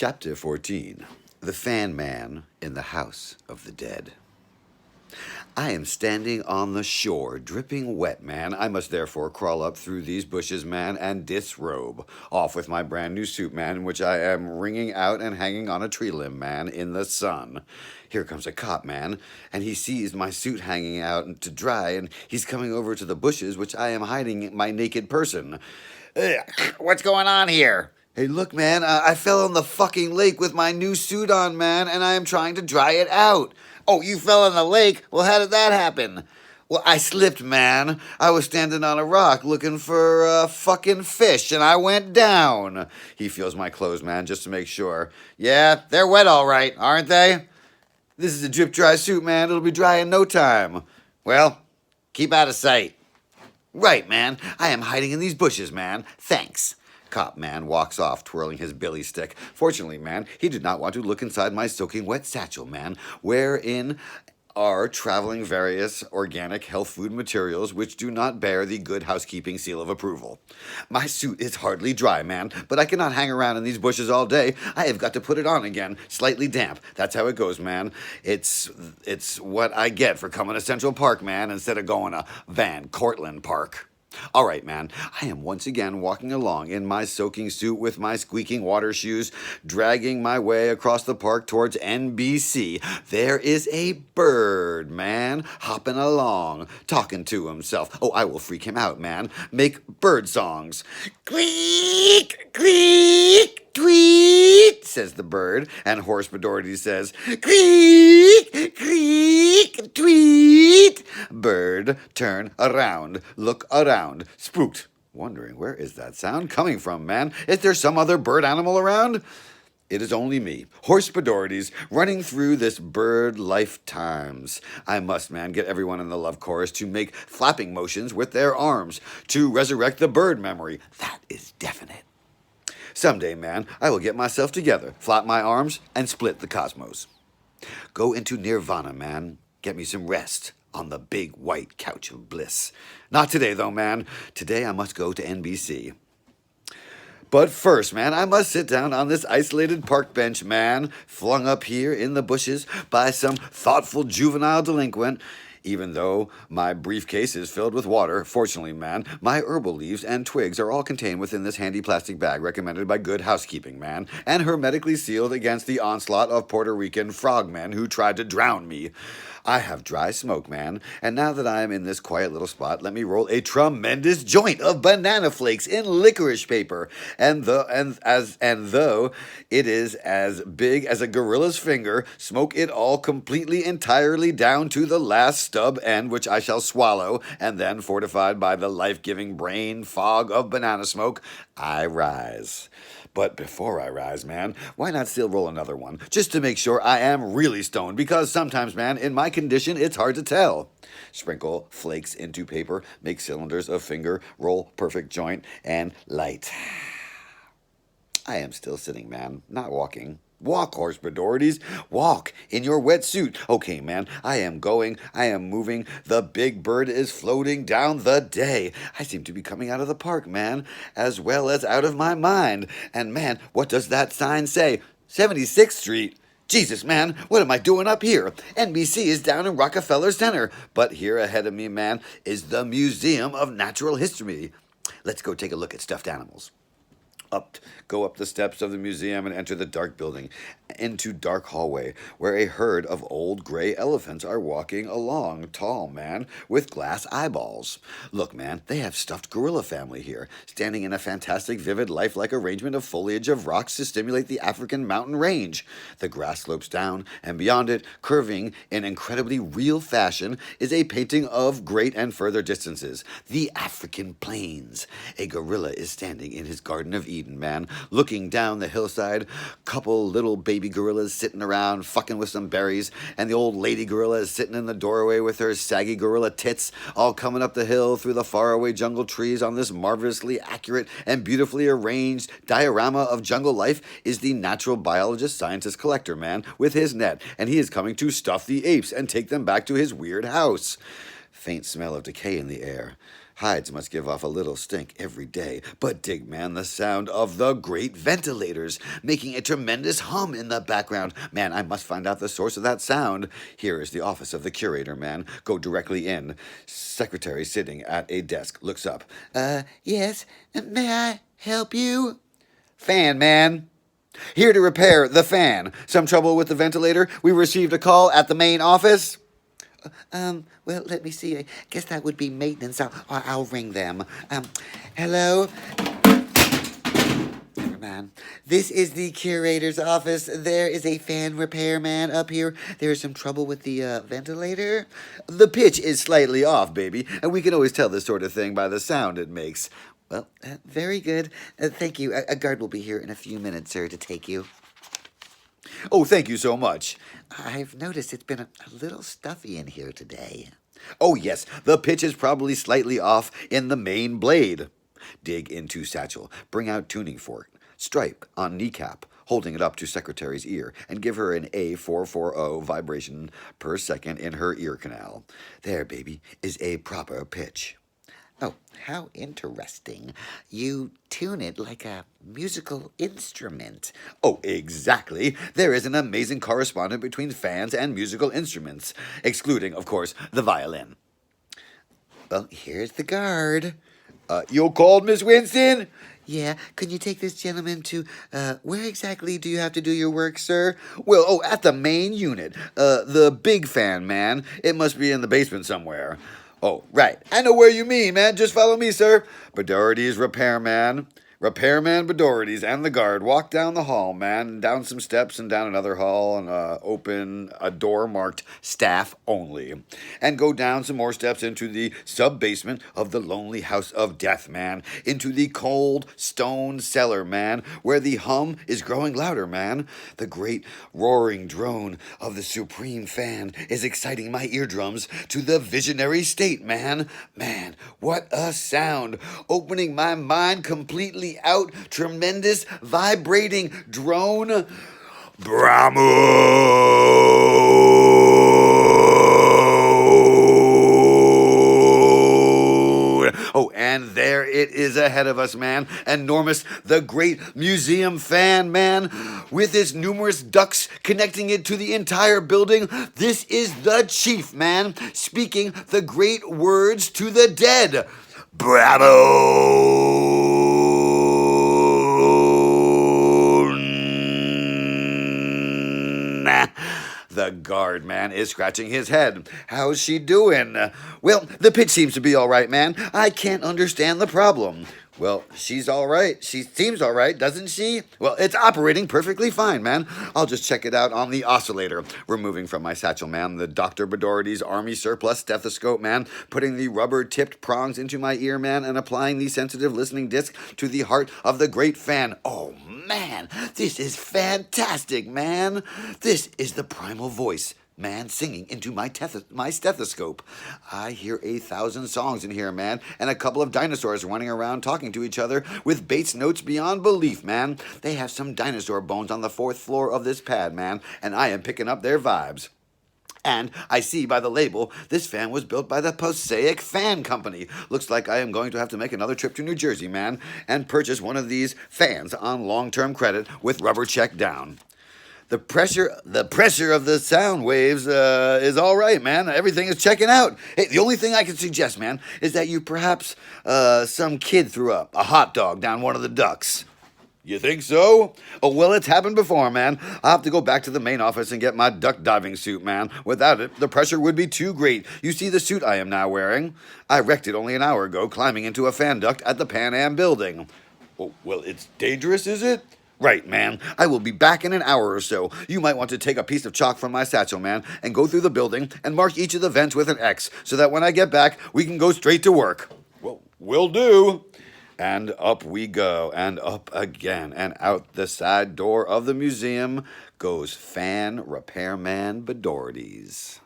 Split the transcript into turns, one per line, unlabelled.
Chapter 14. The Fan Man in the House of the Dead. I am standing on the shore, dripping wet, man. I must therefore crawl up through these bushes, man, and disrobe. Off with my brand new suit, man, in which I am wringing out and hanging on a tree limb, man, in the sun. Here comes a cop, man, and he sees my suit hanging out to dry, and he's coming over to the bushes, which I am hiding my naked person.
What's going on here?
Hey, look, man, I fell in the fucking lake with my new suit on, man, and I am trying to dry it out.
Oh, you fell in the lake? Well, how did that happen?
Well, I slipped, man. I was standing on a rock looking for a fucking fish, and I went down. He feels my clothes, man, just to make sure.
Yeah, they're wet all right, aren't they?
This is a drip dry suit, man. It'll be dry in no time.
Well, keep out of sight.
Right, man. I am hiding in these bushes, man. Thanks. Cop man walks off, twirling his billy stick. Fortunately, man, he did not want to look inside my soaking wet satchel, man, wherein are traveling various organic health food materials which do not bear the good housekeeping seal of approval. My suit is hardly dry, man, but I cannot hang around in these bushes all day. I have got to put it on again, slightly damp. That's how it goes, man. It's what I get for coming to Central Park, man, instead of going to Van Cortlandt Park. All right, man, I am once again walking along in my soaking suit with my squeaking water shoes, dragging my way across the park towards NBC. There is a bird, man, hopping along, talking to himself. Oh, I will freak him out, man. Make bird songs.
Queek, queek, tweet,
says the bird, and Horace Bedority says,
queek, queek, tweet.
Bird, turn around, look around, spooked, wondering where is that sound coming from, man? Is there some other bird animal around? It is only me, Horace Bedority's, running through this bird lifetimes. I must, man, get everyone in the love chorus to make flapping motions with their arms, to resurrect the bird memory. That is definite. Someday, man, I will get myself together, flap my arms, and split the cosmos. Go into nirvana, man. Get me some rest on the big white couch of bliss. Not today, though, man. Today I must go to NBC. But first, man, I must sit down on this isolated park bench, man, flung up here in the bushes by some thoughtful juvenile delinquent. Even though my briefcase is filled with water, fortunately, man, my herbal leaves and twigs are all contained within this handy plastic bag recommended by Good Housekeeping, man, and hermetically sealed against the onslaught of Puerto Rican frogmen who tried to drown me. I have dry smoke, man, and now that I am in this quiet little spot, let me roll a tremendous joint of banana flakes in licorice paper. And though it is as big as a gorilla's finger, smoke it all completely, entirely down to the last stub end, which I shall swallow, and then, fortified by the life-giving brain fog of banana smoke, I rise. But before I rise, man, why not still roll another one, just to make sure I am really stoned, because sometimes, man, in my condition, it's hard to tell. Sprinkle flakes into paper, make cylinders of finger, roll perfect joint, and light. I am still sitting, man, not walking. Walk, Horace Bedorities. Walk in your wet suit. Okay, man, I am going. I am moving. The big bird is floating down the day. I seem to be coming out of the park, man, as well as out of my mind. And, man, what does that sign say? 76th Street. Jesus, man, what am I doing up here? NBC is down in Rockefeller Center. But here ahead of me, man, is the Museum of Natural History. Let's go take a look at stuffed animals. Go up the steps of the museum and enter the dark building, into dark hallway, where a herd of old gray elephants are walking along, tall, man, with glass eyeballs. Look, man, they have stuffed gorilla family here, standing in a fantastic, vivid, lifelike arrangement of foliage of rocks to stimulate the African mountain range. The grass slopes down, and beyond it, curving in incredibly real fashion, is a painting of great and further distances, the African plains. A gorilla is standing in his Garden of Eden, man, looking down the hillside, couple little baby gorillas sitting around fucking with some berries, and the old lady gorilla is sitting in the doorway with her saggy gorilla tits, all coming up the hill through the faraway jungle trees on this marvelously accurate and beautifully arranged diorama of jungle life is the natural biologist, scientist, collector man with his net, and he is coming to stuff the apes and take them back to his weird house. Faint smell of decay in the air. Hides must give off a little stink every day, but dig, man, the sound of the great ventilators, making a tremendous hum in the background. Man, I must find out the source of that sound. Here is the office of the curator, man. Go directly in. Secretary sitting at a desk looks up.
Yes, may I help you?
Fan, man. Here to repair the fan. Some trouble with the ventilator? We received a call at the main office.
Well, let me see. I guess that would be maintenance. I'll ring them. Hello? Never mind. This is the curator's office. There is a fan repairman up here. There is some trouble with the ventilator.
The pitch is slightly off, baby, and we can always tell this sort of thing by the sound it makes.
Well, very good. Thank you. A guard will be here in a few minutes, sir, to take you.
Oh, thank you so much.
I've noticed it's been a little stuffy in here today.
Oh, yes, the pitch is probably slightly off in the main blade. Dig into satchel, bring out tuning fork, stripe on kneecap, holding it up to secretary's ear, and give her an A440 vibration per second in her ear canal. There, baby, is a proper pitch.
Oh, how interesting. You tune it like a musical instrument.
Oh, exactly. There is an amazing correspondence between fans and musical instruments, excluding, of course, the violin.
Well, here's the guard.
You called, Miss Winston?
Yeah, can you take this gentleman to, where exactly do you have to do your work, sir?
Well, at the main unit. The big fan, man. It must be in the basement somewhere. Oh, right. I know where you mean, man. Just follow me, sir. Bedority's repairman. Repairman Bedority's and the guard walk down the hall, man, down some steps and down another hall and open a door marked staff only. And go down some more steps into the sub-basement of the lonely house of death, man. Into the cold stone cellar, man, where the hum is growing louder, man. The great roaring drone of the supreme fan is exciting my eardrums to the visionary state, man. Man, what a sound. Opening my mind completely out, tremendous vibrating drone. Brahmo! Oh, and there it is ahead of us, man. Enormous, the great museum fan, man, with its numerous ducts connecting it to the entire building. This is the chief, man, speaking the great words to the dead. Bravo! The guard, man, is scratching his head. How's she doing? Well, the pitch seems to be all right, man. I can't understand the problem. Well, she's all right. She seems all right, doesn't she? Well, it's operating perfectly fine, man. I'll just check it out on the oscillator. Removing from my satchel, man, the Dr. Bedority's Army surplus stethoscope, man. Putting the rubber-tipped prongs into my ear, man, and applying the sensitive listening disc to the heart of the great fan. Oh, man, this is fantastic, man. This is the primal voice, man, singing into my stethoscope. I hear 1,000 songs in here, man, and a couple of dinosaurs running around talking to each other with bass notes beyond belief, man. They have some dinosaur bones on the 4th floor of this pad, man, and I am picking up their vibes. And I see by the label, this fan was built by the Posaic Fan Company. Looks like I am going to have to make another trip to New Jersey, man, and purchase one of these fans on long-term credit with rubber check down. The pressure of the sound waves is all right, man. Everything is checking out. Hey, the only thing I can suggest, man, is that you perhaps some kid threw up a hot dog down one of the ducts. You think so? Oh, well, it's happened before, man. I'll have to go back to the main office and get my duck diving suit, man. Without it, the pressure would be too great. You see the suit I am now wearing? I wrecked it only an hour ago climbing into a fan duct at the Pan Am building. Oh, well, it's dangerous, is it? Right, man. I will be back in an hour or so. You might want to take a piece of chalk from my satchel, man, and go through the building and mark each of the vents with an X so that when I get back, we can go straight to work. Well, will do. And up we go, and up again, and out the side door of the museum goes Fan Repairman Bedority's.